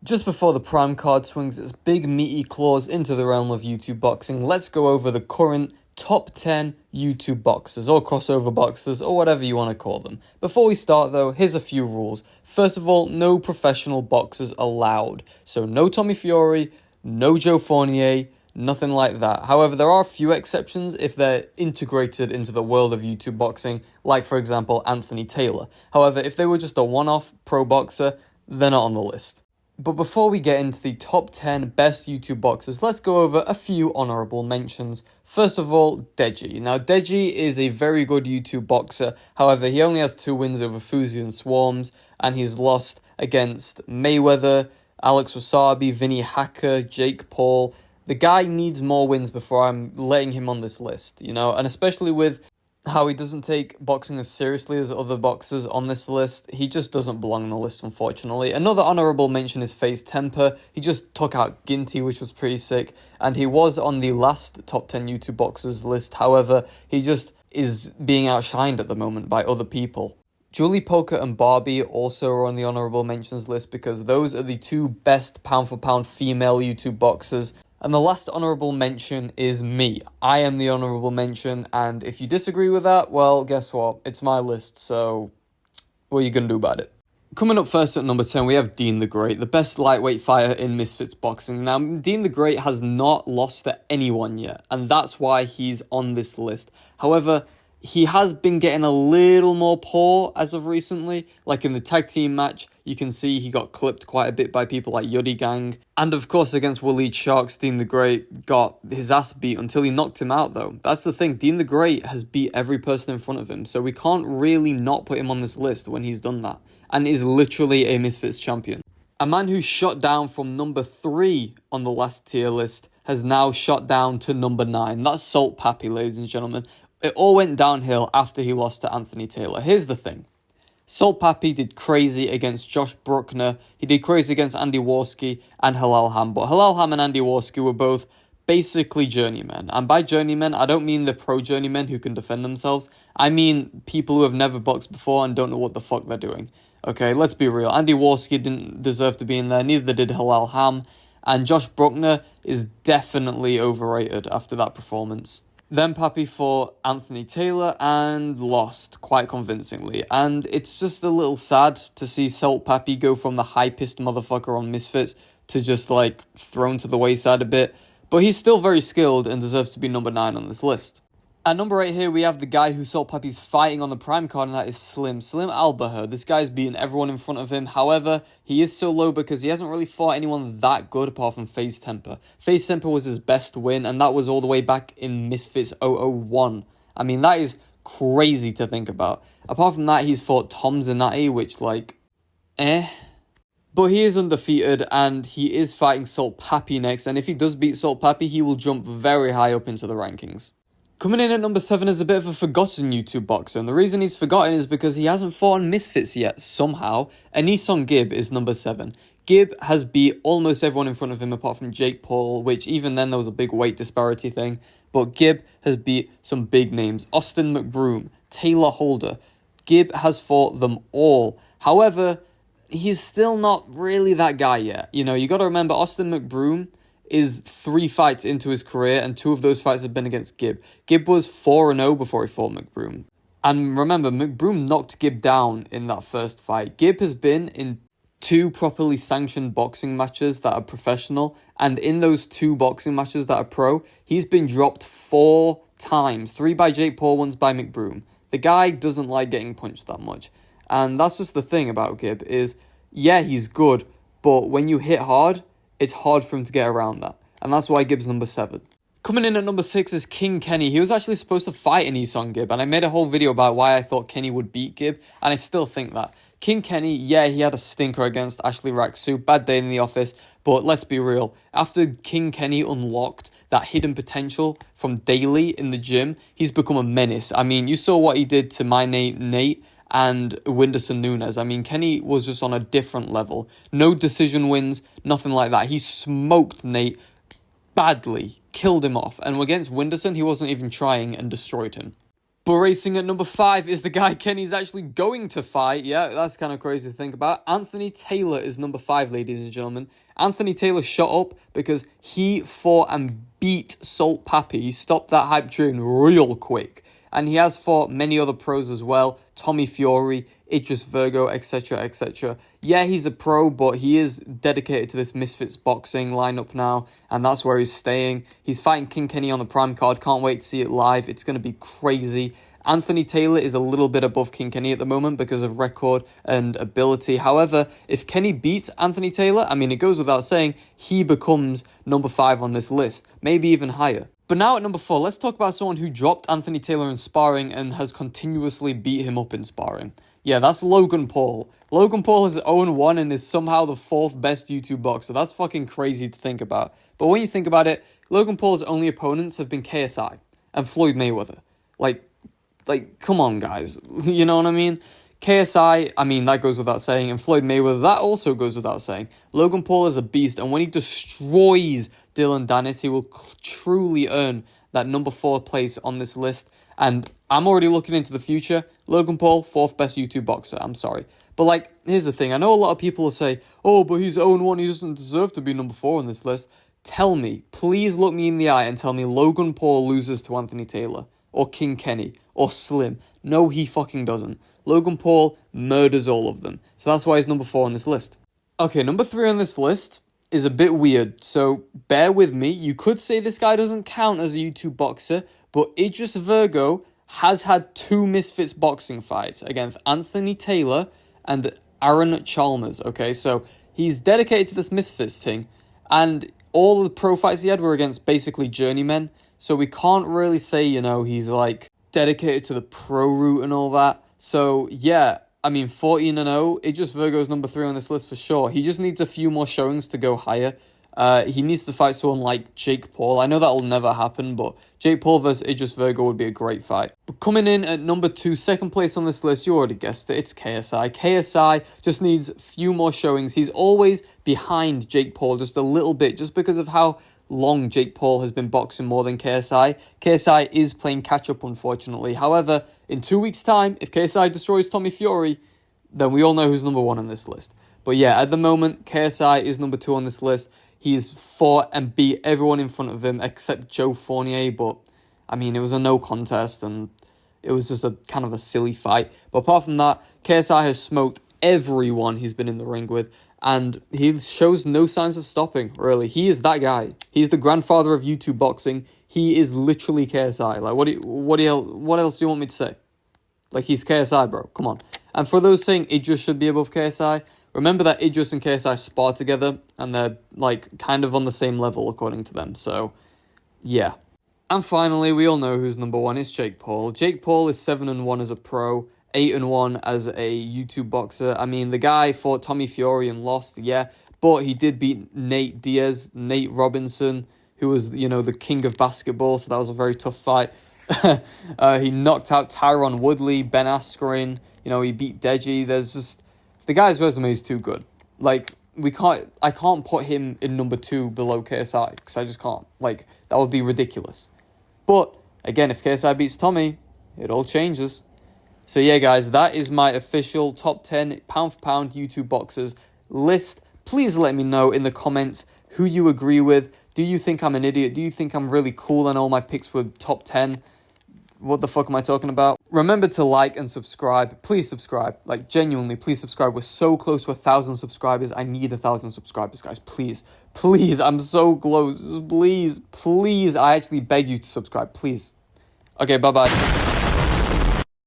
Just before the Prime card swings its big meaty claws into the realm of YouTube boxing, let's go over the current top 10 YouTube boxers, or crossover boxers, or whatever you want to call them. Before we start though, here's a few rules. First of all, no professional boxers allowed. So no Tommy Fury, no Joe Fournier, nothing like that. However, there are a few exceptions if they're integrated into the world of YouTube boxing, like for example, Anthony Taylor. However, if they were just a one-off pro boxer, they're not on the list. But before we get into the top 10 best YouTube boxers, let's go over a few honourable mentions. First of all, Deji. Now, Deji is a very good YouTube boxer. However, he only has 2 wins over Fuzi and Swarms, and he's lost against Mayweather, Alex Wasabi, Vinny Hacker, Jake Paul. The guy needs more wins before I'm letting him on this list, and especially with how he doesn't take boxing as seriously as other boxers on this list, he just doesn't belong on the list, unfortunately. Another honourable mention is FaZe Temper. He just took out Ginty, which was pretty sick, and he was on the last top 10 YouTube boxers list. However, he just is being outshined at the moment by other people. Julie Poker and Barbie also are on the honourable mentions list because those are the 2 best pound-for-pound female YouTube boxers. And the last honourable mention is me. I am the honourable mention, and if you disagree with that, well, guess what? It's my list, so what are you going to do about it? Coming up first at number 10, we have Dean the Great, the best lightweight fighter in Misfits boxing. Now, Dean the Great has not lost to anyone yet, and that's why he's on this list. However, he has been getting a little more poor as of recently. Like in the tag team match, you can see he got clipped quite a bit by people like Yuddy Gang. And of course, against Waleed Sharks, Dean the Great got his ass beat until he knocked him out, though. That's the thing. Dean the Great has beat every person in front of him, so we can't really not put him on this list when he's done that. And is literally a Misfits champion. A man who shot down from number 3 on the last tier list has now shot down to number 9. That's Salt Pappy, ladies and gentlemen. It all went downhill after he lost to Anthony Taylor. Here's the thing. Salt Pappy did crazy against Josh Bruckner. He did crazy against Andy Warski and Halal Ham. But Halal Ham and Andy Warski were both basically journeymen. And by journeymen, I don't mean the pro journeymen who can defend themselves. I mean people who have never boxed before and don't know what the fuck they're doing. Okay, let's be real. Andy Warski didn't deserve to be in there. Neither did Halal Ham. And Josh Bruckner is definitely overrated after that performance. Then Pappy fought Anthony Taylor and lost quite convincingly. And it's just a little sad to see Salt Pappy go from the high-pissed motherfucker on Misfits to just thrown to the wayside a bit. But he's still very skilled and deserves to be number 9 on this list. At number 8 here, we have the guy who Salt Pappy's fighting on the Prime card, and that is Slim Albaher. This guy's beaten everyone in front of him. However, he is so low because he hasn't really fought anyone that good apart from FaZe Temper. FaZe Temper was his best win, and that was all the way back in Misfits 001. I mean, that is crazy to think about. Apart from that, he's fought Tom Zanatti, which, But he is undefeated, and he is fighting Salt Pappy next, and if he does beat Salt Pappy, he will jump very high up into the rankings. Coming in at number 7 is a bit of a forgotten YouTube boxer, and the reason he's forgotten is because he hasn't fought on Misfits yet, somehow. And Nissan Gibb is number 7. Gibb has beat almost everyone in front of him apart from Jake Paul, which even then there was a big weight disparity thing. But Gibb has beat some big names. Austin McBroom, Taylor Holder. Gibb has fought them all. However, he's still not really that guy yet. You got to remember Austin McBroom is 3 fights into his career, and 2 of those fights have been against Gibb. Gibb was 4-0 before he fought McBroom. And remember, McBroom knocked Gibb down in that first fight. Gibb has been in 2 properly sanctioned boxing matches that are professional, and in those 2 boxing matches that are pro, he's been dropped 4 times. 3 by Jake Paul, once by McBroom. The guy doesn't like getting punched that much. And that's just the thing about Gibb is, yeah, he's good, but when you hit hard, it's hard for him to get around that. And that's why Gibb's number 7. Coming in at number 6 is King Kenny. He was actually supposed to fight in Nissan Gibb, and I made a whole video about why I thought Kenny would beat Gibb, and I still think that. King Kenny, yeah, he had a stinker against Ashley Raksu, bad day in the office, but let's be real. After King Kenny unlocked that hidden potential from daily in the gym, he's become a menace. I mean, you saw what he did to my Nate and Whindersson Nunes. I mean, Kenny was just on a different level. No decision wins, nothing like that. He smoked Nate badly, killed him off. And against Whindersson, he wasn't even trying and destroyed him. But racing at number 5 is the guy Kenny's actually going to fight. Yeah, that's kind of crazy to think about. Anthony Taylor is number 5, ladies and gentlemen. Anthony Taylor shot up because he fought and beat Salt Pappy. He stopped that hype train real quick. And he has fought many other pros as well. Tommy Fury, Idris Virgo, etc., etc. Yeah, he's a pro, but he is dedicated to this Misfits boxing lineup now, and that's where he's staying. He's fighting King Kenny on the Prime card. Can't wait to see it live. It's going to be crazy. Anthony Taylor is a little bit above King Kenny at the moment because of record and ability. However, if Kenny beats Anthony Taylor, I mean, it goes without saying, he becomes number 5 on this list, maybe even higher. But now at number 4, let's talk about someone who dropped Anthony Taylor in sparring and has continuously beat him up in sparring. Yeah, that's Logan Paul. Logan Paul is 0-1 and is somehow the 4th best YouTube boxer. That's fucking crazy to think about. But when you think about it, Logan Paul's only opponents have been KSI and Floyd Mayweather. Like, come on, guys. You know what I mean? KSI, I mean, that goes without saying. And Floyd Mayweather, that also goes without saying. Logan Paul is a beast. And when he destroys Dylan Dennis, he will truly earn that number 4 place on this list. And I'm already looking into the future. Logan Paul, 4th best YouTube boxer. I'm sorry. But, like, here's the thing. I know a lot of people will say, oh, but he's 0-1. He doesn't deserve to be number 4 on this list. Tell me, please look me in the eye and tell me Logan Paul loses to Anthony Taylor or King Kenny or Slim. No, he fucking doesn't. Logan Paul murders all of them. So that's why he's number 4 on this list. Okay, number 3 on this list is a bit weird. So bear with me. You could say this guy doesn't count as a YouTube boxer, but Idris Virgo has had 2 Misfits boxing fights against Anthony Taylor and Aaron Chalmers. Okay, so he's dedicated to this Misfits thing. And all the pro fights he had were against basically journeymen. So we can't really say, you know, he's like dedicated to the pro route and all that. So, yeah, I mean, 14-0, Idris Virgo's number 3 on this list for sure. He just needs a few more showings to go higher. He needs to fight someone like Jake Paul. I know that'll never happen, but Jake Paul versus Idris Virgo would be a great fight. But coming in at number 2, second place on this list, you already guessed it, it's KSI. KSI just needs a few more showings. He's always behind Jake Paul just a little bit, just because of how long Jake Paul has been boxing more than KSI. KSI is playing catch-up, unfortunately. However, in 2 weeks' time, if KSI destroys Tommy Fury, then we all know who's number 1 on this list. But yeah, at the moment, KSI is number 2 on this list. He's fought and beat everyone in front of him except Joe Fournier, but I mean, it was a no contest and it was just a kind of a silly fight. But apart from that, KSI has smoked everyone he's been in the ring with, and he shows no signs of stopping, really. He is that guy. He's the grandfather of YouTube boxing. He is literally KSI. Like, what else do you want me to say? Like, he's KSI, bro. Come on. And for those saying Idris should be above KSI, remember that Idris and KSI spar together, and they're, like, kind of on the same level, according to them. So, yeah. And finally, we all know who's number 1. It's Jake Paul. Jake Paul is 7-1 as a pro, 8-1 as a YouTube boxer. I mean, the guy fought Tommy Fury and lost, yeah, but he did beat Nate Robinson, who was, you know, the king of basketball, so that was a very tough fight. He knocked out Tyron Woodley, Ben Askren, you know, he beat Deji. There's just, the guy's resume is too good. Like, I can't put him in number 2 below KSI, because I just can't. Like, that would be ridiculous. But, again, if KSI beats Tommy, it all changes. So yeah, guys, that is my official top 10 pound for pound YouTube boxers list. Please let me know in the comments who you agree with. Do you think I'm an idiot? Do you think I'm really cool and all my picks were top 10? What the fuck am I talking about? Remember to like and subscribe. Please subscribe. Like, genuinely, please subscribe. We're so close to 1,000 subscribers. I need 1,000 subscribers, guys. Please. Please. I'm so close. Please. Please. I actually beg you to subscribe. Please. Okay, bye-bye.